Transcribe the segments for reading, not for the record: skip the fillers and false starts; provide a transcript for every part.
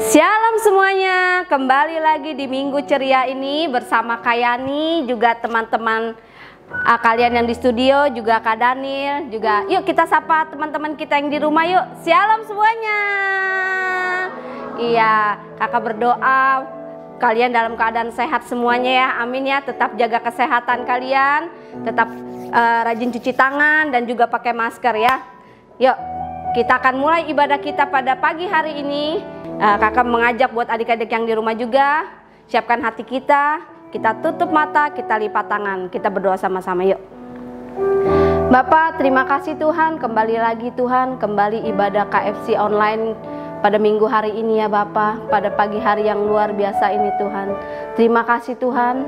Shalom semuanya, kembali lagi di Minggu Ceria ini bersama Kak Yani, juga teman-teman kalian yang di studio, juga Kak Daniel, juga yuk kita sapa teman-teman kita yang di rumah yuk. Shalom semuanya. Iya, kakak berdoa kalian dalam keadaan sehat semuanya ya, amin ya. Tetap jaga kesehatan kalian, tetap rajin cuci tangan dan juga pakai masker ya. Yuk, kita akan mulai ibadah kita pada pagi hari ini. Kakak mengajak buat adik-adik yang di rumah juga, siapkan hati kita tutup mata, kita lipat tangan, kita berdoa sama-sama yuk. Bapa, terima kasih Tuhan, kembali lagi Tuhan, kembali ibadah KFC online pada minggu hari ini ya Bapa, pada pagi hari yang luar biasa ini Tuhan. Terima kasih Tuhan,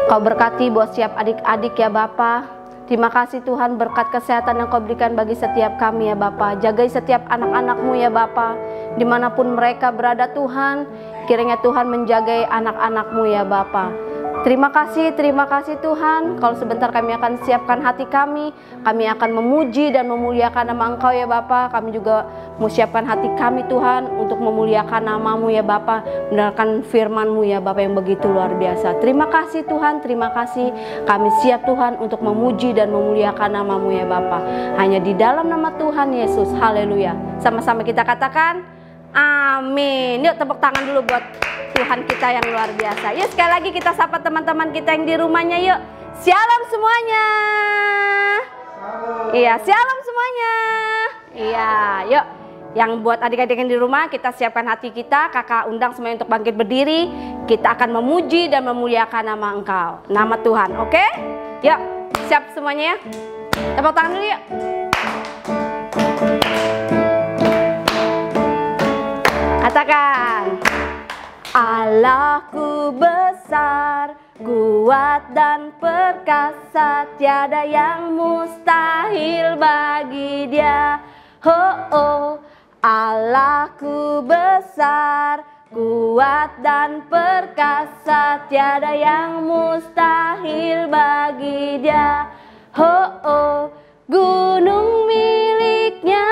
Kau berkati buat setiap adik-adik ya Bapa. Terima kasih Tuhan, berkat kesehatan yang Kau berikan bagi setiap kami ya Bapa. Jagai setiap anak-anak-Mu ya Bapa, dimanapun mereka berada Tuhan, kiranya Tuhan menjagai anak-anak-Mu ya Bapa. Terima kasih Tuhan. Kalau sebentar kami akan siapkan hati kami akan memuji dan memuliakan nama Engkau ya Bapa. Kami juga mau siapkan hati kami Tuhan untuk memuliakan nama-Mu ya Bapa, mendengarkan firman-Mu ya Bapa yang begitu luar biasa. Terima kasih Tuhan, terima kasih. Kami siap Tuhan untuk memuji dan memuliakan nama-Mu ya Bapa. Hanya di dalam nama Tuhan Yesus, haleluya. Sama-sama kita katakan amin. Yuk tepuk tangan dulu buat Tuhan kita yang luar biasa. Yuk sekali lagi kita sapa teman-teman kita yang di rumahnya yuk. Shalom semuanya. Iya, shalom semuanya. Iya, yuk. Yang buat adik-adik yang di rumah, kita siapkan hati kita. Kakak undang semuanya untuk bangkit berdiri. Kita akan memuji dan memuliakan nama Engkau, nama Tuhan. Oke? Yuk, siap semuanya ya. Tepuk tangan dulu yuk. Katakan, Allahku besar, kuat dan perkasa, tiada yang mustahil bagi Dia. Oh, oh. Allahku besar, kuat dan perkasa, tiada yang mustahil bagi Dia. Oh, oh. Gunung miliknya,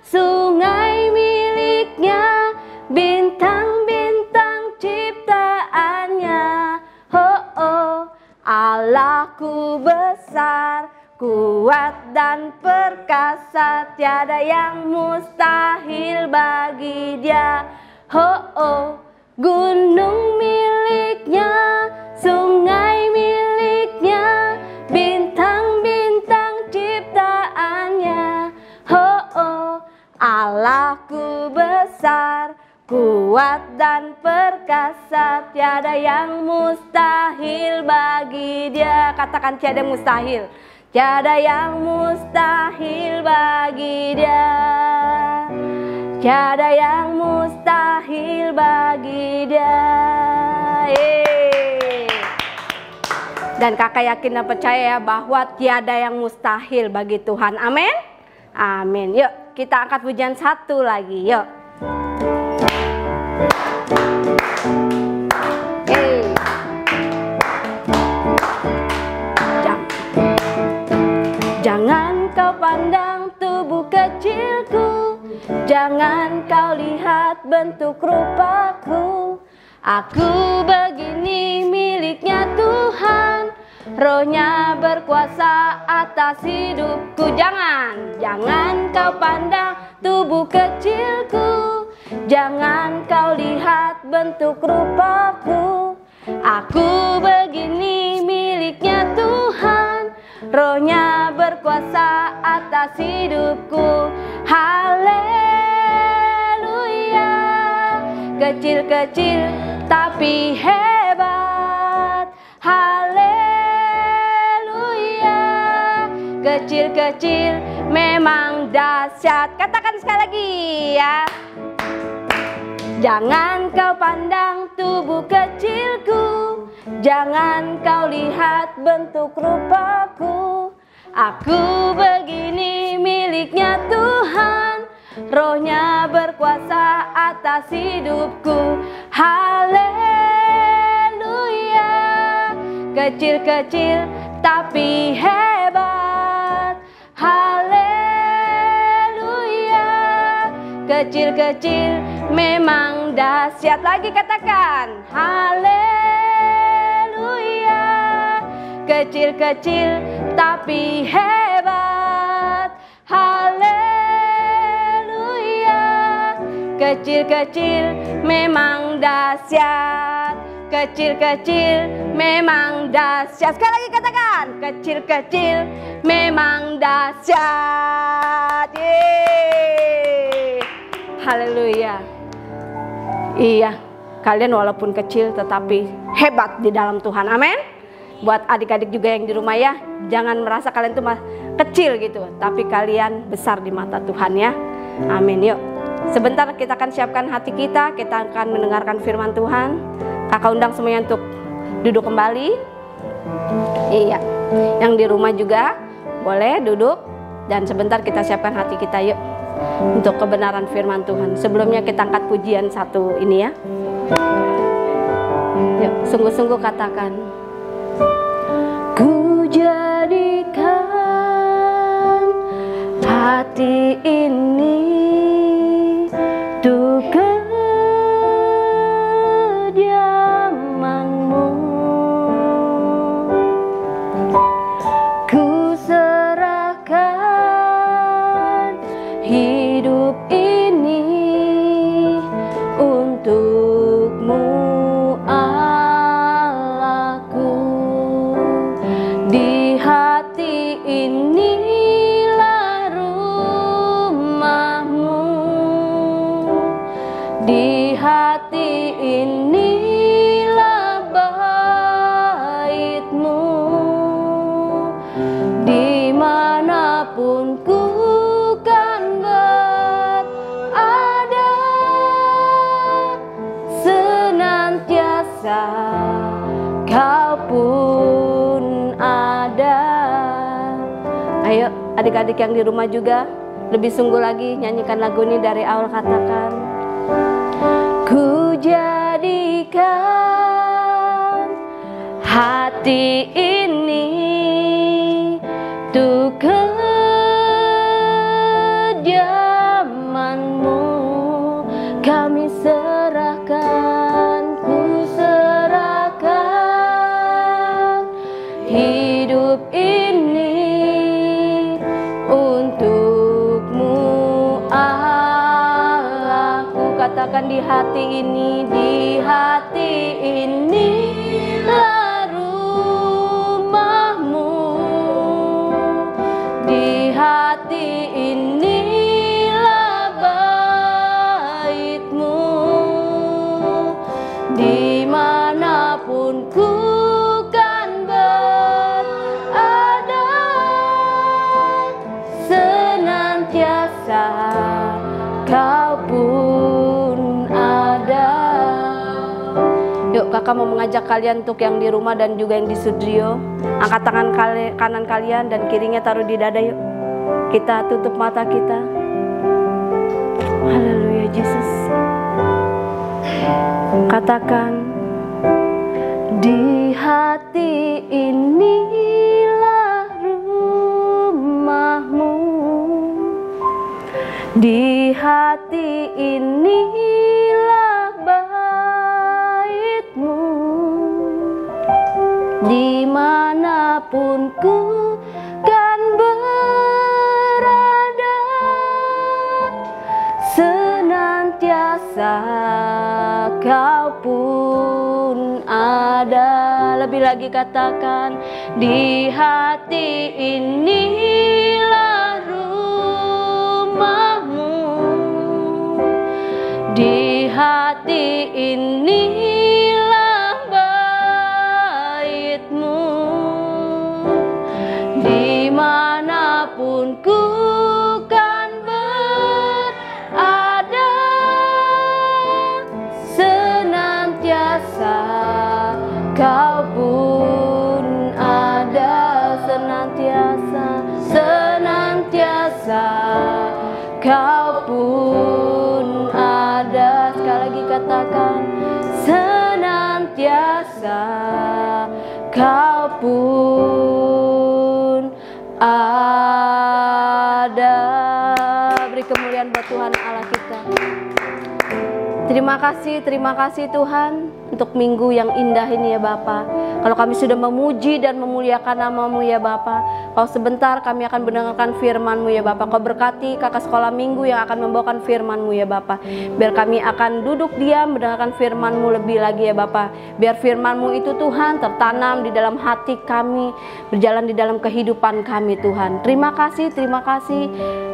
sungai miliknya, bintang-bintang ciptaannya. Oh, oh. Allahku besar, kuat dan perkasa, tiada yang mustahil bagi Dia. Oh, oh. Gunung miliknya, sungai miliknya, bintang-bintang ciptaannya. Oh, oh. Allahku besar, kuat dan perkasa, tiada yang mustahil bagi Dia. Katakan tiada yang mustahil. Tiada yang mustahil bagi Dia. Tiada yang mustahil bagi Dia. Dan kakak yakin dan percaya ya bahwa tiada yang mustahil bagi Tuhan. Amin. Amin. Yuk kita angkat pujian satu lagi. Yuk. Jangan kau pandang tubuh kecilku, jangan kau lihat bentuk rupaku. Aku begini miliknya Tuhan, Roh-Nya berkuasa atas hidupku. Jangan kau pandang tubuh kecilku, jangan kau lihat bentuk rupaku. Aku begini miliknya Tuhan, Roh-Nya berkuasa atas hidupku. Haleluya. Kecil-kecil tapi hebat. Haleluya. Kecil-kecil memang dahsyat. Katakan sekali lagi ya. Jangan kau pandang tubuh kecilku, jangan kau lihat bentuk rupaku. Aku begini miliknya Tuhan, Roh-Nya berkuasa atas hidupku. Haleluya. Kecil-kecil tapi hebat. Haleluya. Kecil-kecil memang memang dahsyat. Lagi katakan, haleluya. Kecil-kecil tapi hebat. Haleluya. Kecil-kecil memang dahsyat. Kecil-kecil memang dahsyat. Sekali lagi katakan, kecil-kecil memang dahsyat. Yeay. Haleluya. Iya, kalian walaupun kecil tetapi hebat di dalam Tuhan. Amin. Buat adik-adik juga yang di rumah ya, jangan merasa kalian tuh kecil gitu, tapi kalian besar di mata Tuhan ya. Amin. Yuk, sebentar kita akan siapkan hati kita akan mendengarkan firman Tuhan. Kakak undang semuanya untuk duduk kembali. Iya, yang di rumah juga boleh duduk. Dan sebentar kita siapkan hati kita yuk untuk kebenaran firman Tuhan. Sebelumnya kita angkat pujian satu ini ya. Yuk, sungguh-sungguh katakan, ku jadikan hati ini untuk kediaman-Mu. Ku serahkan hidup ini untuk-Mu, Allahku. Di hati inilah rumah-Mu. Di hati inilah bait-Mu. Dimanapun ku kan berada, senantiasa Kau pun ada. Ayo adik-adik yang di rumah juga lebih sungguh lagi nyanyikan lagu ini dari awal. Katakan, ku jadikan hati ini untuk kediaman-Mu. Kami serahkan, ku serahkan hidup ini untuk-Mu, Allahku. Katakan, di hati ini, di hati inilah rumah-Mu. Di hati inilah bait-Mu. Dimanapun ku kan berada, senantiasa Kau pun ada. Yuk, kakak mau mengajak kalian untuk yang di rumah dan juga yang di studio, angkat tangan kanan kalian dan kirinya taruh di dada. Yuk, kita tutup mata kita. Haleluya Yesus. Katakan, di hati inilah rumah-Mu. Di hati inilah bait-Mu. Dimanapun ku kan berada, senantiasa Kau pun ada. Lebih lagi katakan, di hati inilah rumah-Mu. Di hati inilah bait-Mu. Dimanapun ku kan berada, senantiasa Kau pun ada. Senantiasa, senantiasa Kau pun ada. Sekali lagi katakan, senantiasa Kau pun ada. Beri kemuliaan buat Tuhan Allah kita. Terima kasih Tuhan untuk minggu yang indah ini ya Bapa. Kalau kami sudah memuji dan memuliakan nama-Mu ya Bapa, kalau sebentar kami akan mendengarkan firman-Mu ya Bapa. Kau berkati kakak sekolah minggu yang akan membawakan firman-Mu ya Bapa. Biar kami akan duduk diam mendengarkan firman-Mu lebih lagi ya Bapa. Biar firman-Mu itu Tuhan tertanam di dalam hati kami, berjalan di dalam kehidupan kami Tuhan. Terima kasih.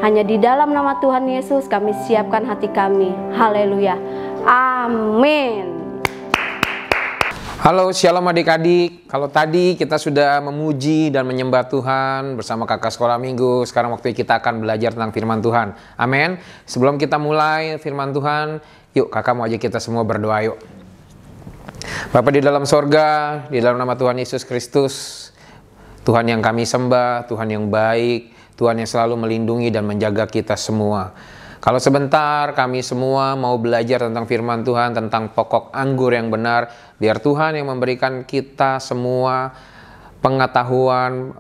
Hanya di dalam nama Tuhan Yesus kami siapkan hati kami. Haleluya. Amin. Halo, shalom adik-adik. Kalau tadi kita sudah memuji dan menyembah Tuhan bersama kakak sekolah minggu, sekarang waktu kita akan belajar tentang firman Tuhan. Amin. Sebelum kita mulai firman Tuhan, yuk kakak mau ajak kita semua berdoa yuk. Bapa di dalam sorga, di dalam nama Tuhan Yesus Kristus, Tuhan yang kami sembah, Tuhan yang baik, Tuhan yang selalu melindungi dan menjaga kita semua. Kalau sebentar kami semua mau belajar tentang firman Tuhan, tentang pokok anggur yang benar, biar Tuhan yang memberikan kita semua pengetahuan,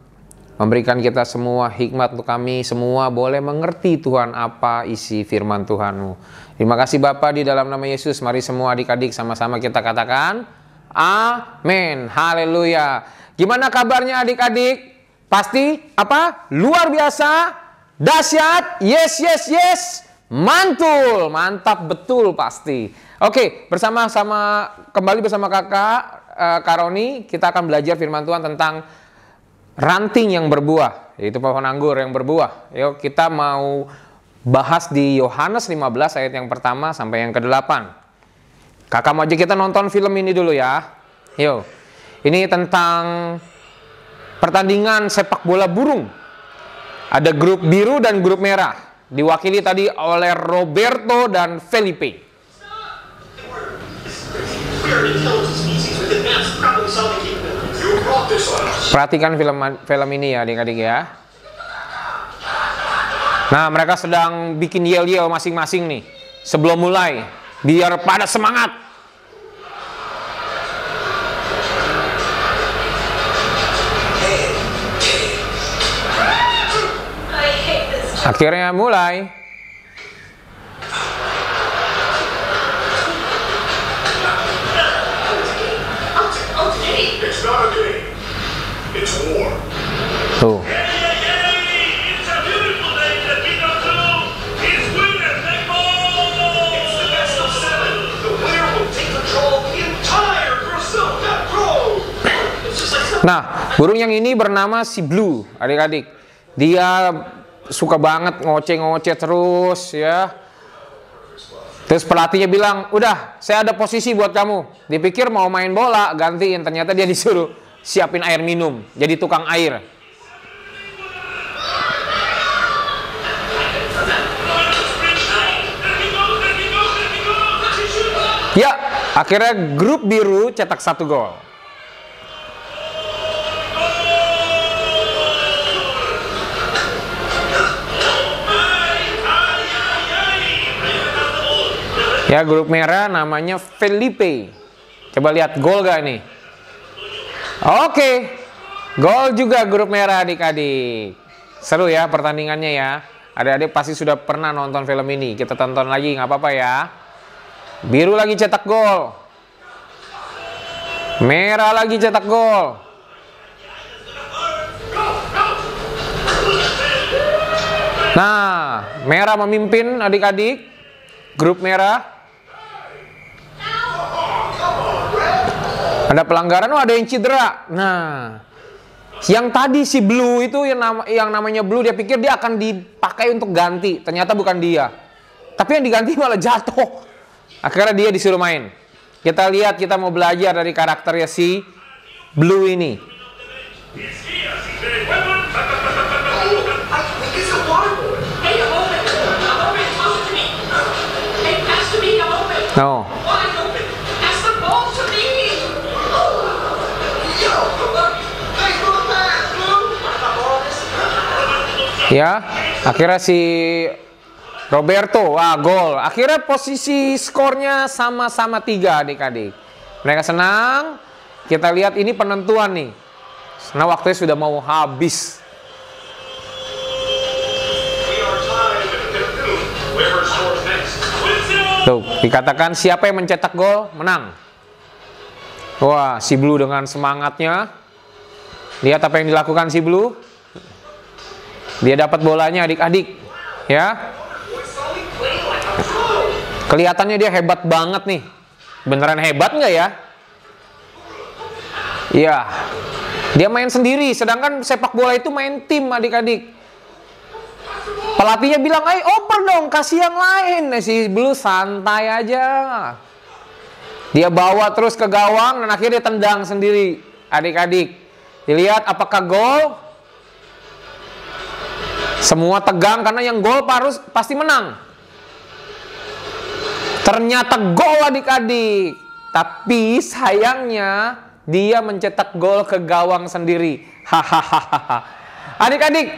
memberikan kita semua hikmat untuk kami semua boleh mengerti Tuhan apa isi firman Tuhan-Mu. Terima kasih Bapa di dalam nama Yesus. Mari semua adik-adik sama-sama kita katakan amin. Haleluya. Gimana kabarnya adik-adik? Pasti apa? Luar biasa, dahsyat, yes. Mantul, mantap betul pasti. Oke, kembali bersama kakak Karoni, kita akan belajar firman Tuhan tentang ranting yang berbuah, yaitu pohon anggur yang berbuah. Yuk kita mau bahas di Yohanes 15 ayat yang pertama sampai yang ke-8. Kakak mau ajak kita nonton film ini dulu ya. Yuk, ini tentang pertandingan sepak bola burung. Ada grup biru dan grup merah. Diwakili tadi oleh Roberto dan Felipe. Perhatikan film ini ya adik-adik ya. Nah mereka sedang bikin yel-yel masing-masing nih sebelum mulai, biar pada semangat. Akhirnya mulai. Tuh. Nah, burung yang ini bernama si Blue, adik-adik. Dia suka banget ngoceh-ngoceh terus ya. Terus pelatihnya bilang, udah saya ada posisi buat kamu. Dipikir mau main bola, gantiin. Ternyata dia disuruh siapin air minum, jadi tukang air. Ya, akhirnya grup biru cetak 1 gol. Ya, grup merah namanya Felipe. Coba lihat gol gak nih? Oke, gol juga grup merah adik-adik. Seru ya pertandingannya ya. Adik-adik pasti sudah pernah nonton film ini. Kita tonton lagi nggak apa-apa ya. Biru lagi cetak gol. Merah lagi cetak gol. Nah, merah memimpin adik-adik. Grup merah. Ada pelanggaran, ada yang cedera. Nah, yang tadi si Blue itu yang namanya Blue, dia pikir dia akan dipakai untuk ganti. Ternyata bukan dia. Tapi yang diganti malah jatuh. Akhirnya dia disuruh main. Kita lihat, kita mau belajar dari karakternya si Blue ini. No. Ya, akhirnya si Roberto, wah gol. Akhirnya posisi skornya sama-sama 3 adik-adik. Mereka senang. Kita lihat ini penentuan nih. Nah waktunya sudah mau habis. Tuh, dikatakan siapa yang mencetak gol menang. Wah, si Blue dengan semangatnya. Lihat apa yang dilakukan si Blue. Dia dapat bolanya adik-adik, ya. Kelihatannya dia hebat banget nih. Beneran hebat nggak ya? Iya. Dia main sendiri, sedangkan sepak bola itu main tim adik-adik. Pelatihnya bilang, ayo oper dong, kasih yang lain. Si Blue santai aja. Dia bawa terus ke gawang dan akhirnya dia tendang sendiri adik-adik. Dilihat apakah gol? Semua tegang karena yang gol pasti menang. Ternyata gol adik-adik. Tapi sayangnya dia mencetak gol ke gawang sendiri. Hahaha. Adik-adik,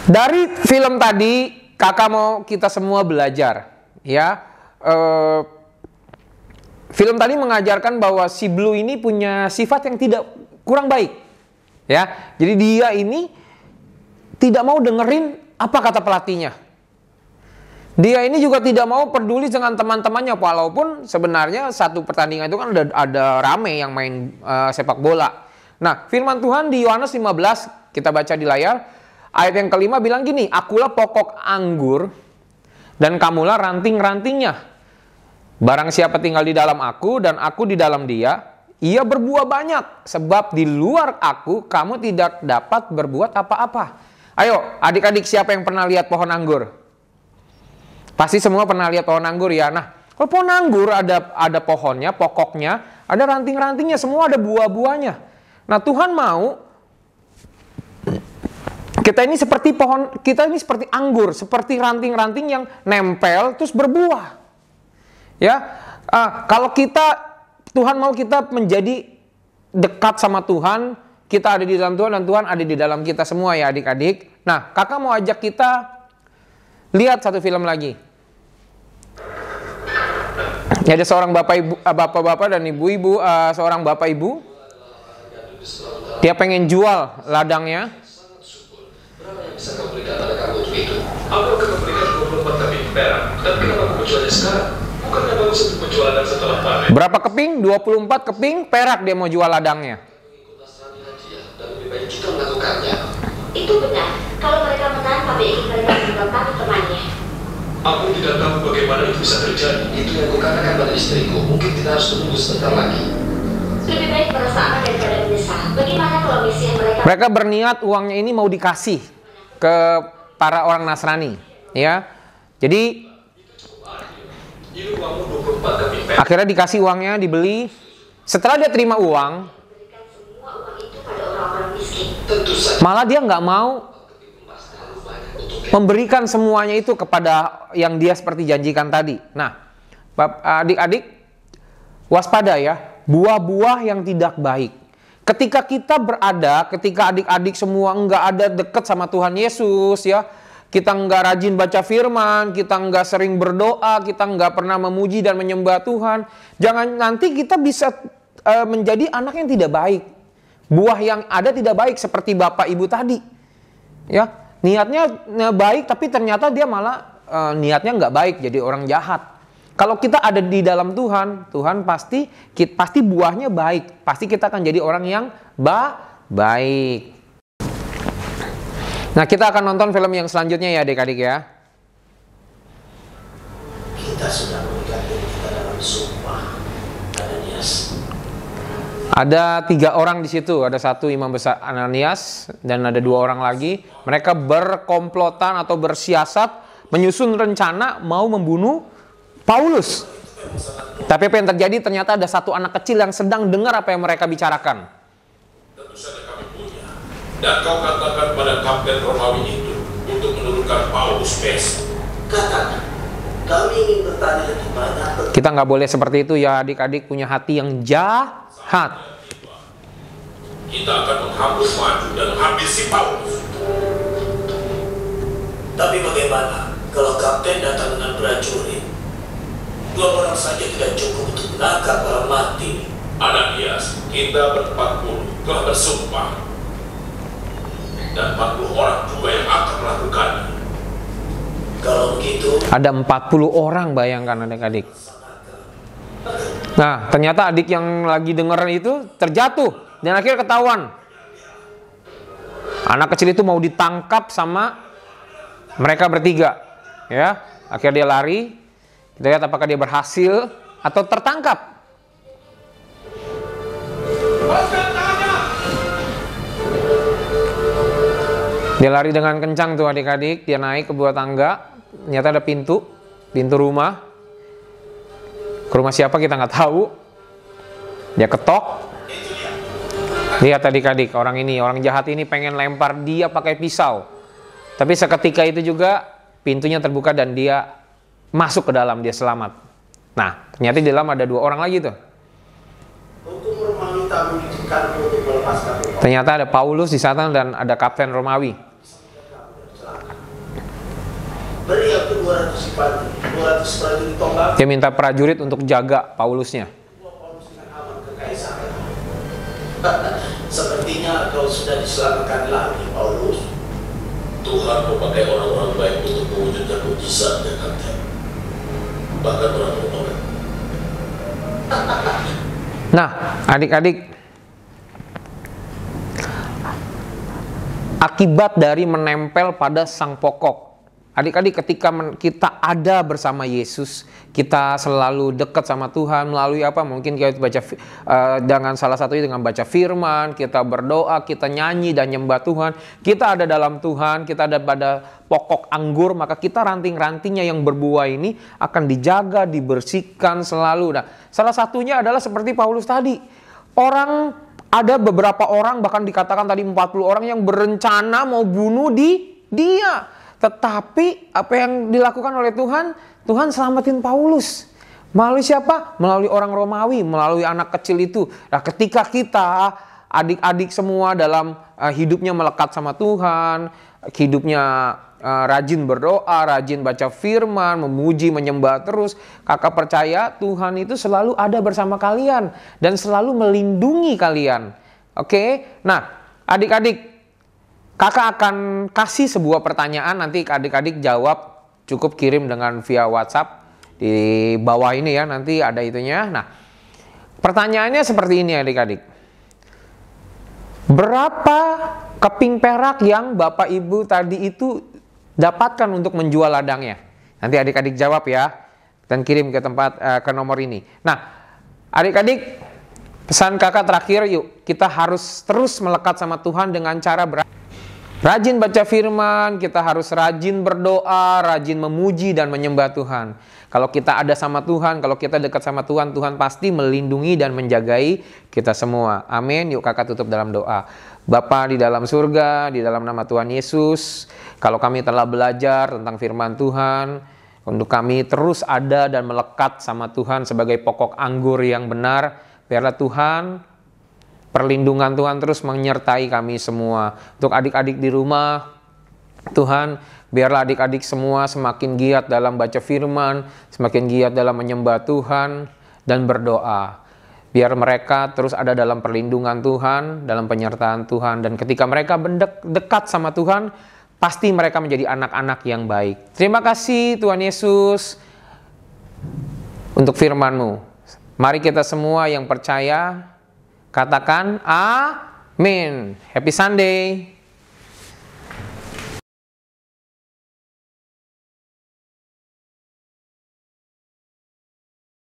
dari film tadi kakak mau kita semua belajar, ya. Film tadi mengajarkan bahwa si Blue ini punya sifat yang tidak kurang baik, ya. Jadi dia ini tidak mau dengerin apa kata pelatihnya. Dia ini juga tidak mau peduli dengan teman-temannya, walaupun sebenarnya satu pertandingan itu kan ada rame yang main sepak bola. Nah, firman Tuhan di Yohanes 15 kita baca di layar, ayat yang kelima bilang gini, akulah pokok anggur dan kamulah ranting-rantingnya. Barang siapa tinggal di dalam aku dan aku di dalam dia, ia berbuah banyak, sebab di luar aku kamu tidak dapat berbuat apa-apa. Ayo, adik-adik, siapa yang pernah lihat pohon anggur? Pasti semua pernah lihat pohon anggur ya. Nah, kalau pohon anggur ada pohonnya, pokoknya, ada ranting-rantingnya, semua ada buah-buahnya. Nah, Tuhan mau kita ini seperti pohon, kita ini seperti anggur, seperti ranting-ranting yang nempel terus berbuah. Ya, kalau Tuhan mau kita menjadi dekat sama Tuhan, kita ada di dalam Tuhan dan Tuhan ada di dalam kita semua ya adik-adik. Nah, kakak mau ajak kita lihat satu film lagi. Ya, ada seorang bapak-bapak dan ibu-ibu, seorang bapak ibu. Dia pengen jual ladangnya. Bisa kau berikan pada kamu untuk itu? Apakah kau berikan 24 keping perak? Dan kenapa kau menjualnya sekarang? Bukannya bagus untuk menjual ladang setelah panen? Berapa keping? 24 keping perak dia mau jual ladangnya. Dan lebih baik kita melakukannya. Itu benar. Kalau mereka menang, kami ingin mereka menyebabkan temannya. Aku tidak tahu bagaimana itu bisa terjadi. Itu yang kukatakan pada istriku. Mungkin kita harus menunggu sebentar lagi. Lebih baik merasa aman daripada menyesal. Bagaimana kalau misi yang mereka berniat uangnya ini mau dikasih ke para orang Nasrani, ya. Jadi akhirnya dikasih uangnya, dibeli. Setelah dia terima uang, malah dia nggak mau memberikan semuanya itu kepada yang dia seperti janjikan tadi. Nah, adik-adik, waspada ya, buah-buah yang tidak baik. Ketika kita ketika adik-adik semua nggak ada dekat sama Tuhan Yesus ya, kita nggak rajin baca firman, kita nggak sering berdoa, kita nggak pernah memuji dan menyembah Tuhan, jangan nanti kita bisa menjadi anak yang tidak baik. Buah yang ada tidak baik seperti bapak ibu tadi. Ya, niatnya baik tapi ternyata dia malah niatnya nggak baik, jadi orang jahat. Kalau kita ada di dalam Tuhan, Tuhan pasti buahnya baik. Pasti kita akan jadi orang yang baik. Nah, kita akan nonton film yang selanjutnya ya adik-adik ya. Kita sudah memberikan diri kita dalam sumpah, Ananias. Ada 3 orang di situ. Ada satu imam besar Ananias dan ada 2 orang lagi. Mereka berkomplotan atau bersiasat menyusun rencana mau membunuh Paulus. Tapi apa yang terjadi? Ternyata ada satu anak kecil yang sedang dengar apa yang mereka bicarakan. Tentu saja kami punya. Dan kau katakan pada kapten Romawi itu untuk menurunkan Paulus besok. Katakan, kami ingin bertanya lebih banyak. Kita nggak boleh seperti itu ya adik-adik, punya hati yang jahat. Kita akan menghambur maju dan habisi Paulus. Tapi bagaimana kalau kapten datang dengan prajurit? 2 orang saja tidak cukup untuk menangkap orang mati. Ananias, kita ber-40 telah bersumpah. Dan 40 orang juga yang akan melakukannya. Kalau begitu, Ada 40 orang, bayangkan adik-adik. Nah, ternyata adik yang lagi denger itu terjatuh dan akhirnya ketahuan. Anak kecil itu mau ditangkap sama mereka bertiga, ya. Akhirnya dia lari. Kita lihat apakah dia berhasil atau tertangkap. Dia lari dengan kencang tuh adik-adik. Dia naik ke buah tangga. Ternyata ada pintu rumah. Ke rumah siapa kita nggak tahu. Dia ketok. Lihat adik-adik, orang jahat ini pengen lempar dia pakai pisau. Tapi seketika itu juga pintunya terbuka dan dia masuk ke dalam, dia selamat. Nah, ternyata di dalam ada 2 orang lagi tuh. Ternyata ada Paulus di sana dan ada Kapten Romawi. beri aku 200 prajurit tombak. Dia minta prajurit untuk jaga Paulusnya. Sepertinya kau sudah diselamatkan lagi, Paulus. Tuhan memakai orang-orang baik untuk mewujudkan mujizatnya, Kapten. Bahkan orang Romawi. Nah, adik-adik, akibat dari menempel pada sang pokok. Adik-adik, ketika kita ada bersama Yesus, kita selalu dekat sama Tuhan melalui apa? Mungkin kita baca dengan salah satunya dengan baca firman, kita berdoa, kita nyanyi dan nyembah Tuhan. Kita ada dalam Tuhan, kita ada pada pokok anggur, maka kita ranting-rantingnya yang berbuah ini akan dijaga, dibersihkan selalu. Nah, salah satunya adalah seperti Paulus tadi. Ada beberapa orang, bahkan dikatakan tadi 40 orang yang berencana mau bunuh dia. Tetapi apa yang dilakukan oleh Tuhan? Tuhan selamatin Paulus. Melalui siapa? Melalui orang Romawi, melalui anak kecil itu. Nah, ketika kita adik-adik semua dalam hidupnya melekat sama Tuhan, hidupnya rajin berdoa, rajin baca firman, memuji, menyembah terus, kakak percaya Tuhan itu selalu ada bersama kalian dan selalu melindungi kalian. Oke? Nah, adik-adik, kakak akan kasih sebuah pertanyaan, nanti adik-adik jawab, cukup kirim dengan via WhatsApp di bawah ini ya, nanti ada itunya. Nah, pertanyaannya seperti ini adik-adik. Berapa keping perak yang Bapak Ibu tadi itu dapatkan untuk menjual ladangnya? Nanti adik-adik jawab ya, dan kirim ke nomor ini. Nah, adik-adik, pesan kakak terakhir, yuk kita harus terus melekat sama Tuhan dengan cara rajin baca firman, kita harus rajin berdoa, rajin memuji dan menyembah Tuhan. Kalau kita ada sama Tuhan, kalau kita dekat sama Tuhan, Tuhan pasti melindungi dan menjagai kita semua. Amin. Yuk kakak tutup dalam doa. Bapa di dalam surga, di dalam nama Tuhan Yesus, kalau kami telah belajar tentang firman Tuhan, untuk kami terus ada dan melekat sama Tuhan sebagai pokok anggur yang benar, biarlah Tuhan, perlindungan Tuhan terus menyertai kami semua. Untuk adik-adik di rumah, Tuhan, biarlah adik-adik semua semakin giat dalam baca firman, semakin giat dalam menyembah Tuhan dan berdoa. Biar mereka terus ada dalam perlindungan Tuhan, dalam penyertaan Tuhan. Dan ketika mereka dekat sama Tuhan, pasti mereka menjadi anak-anak yang baik. Terima kasih Tuhan Yesus untuk firman-Mu. Mari kita semua yang percaya, katakan amin. Happy Sunday.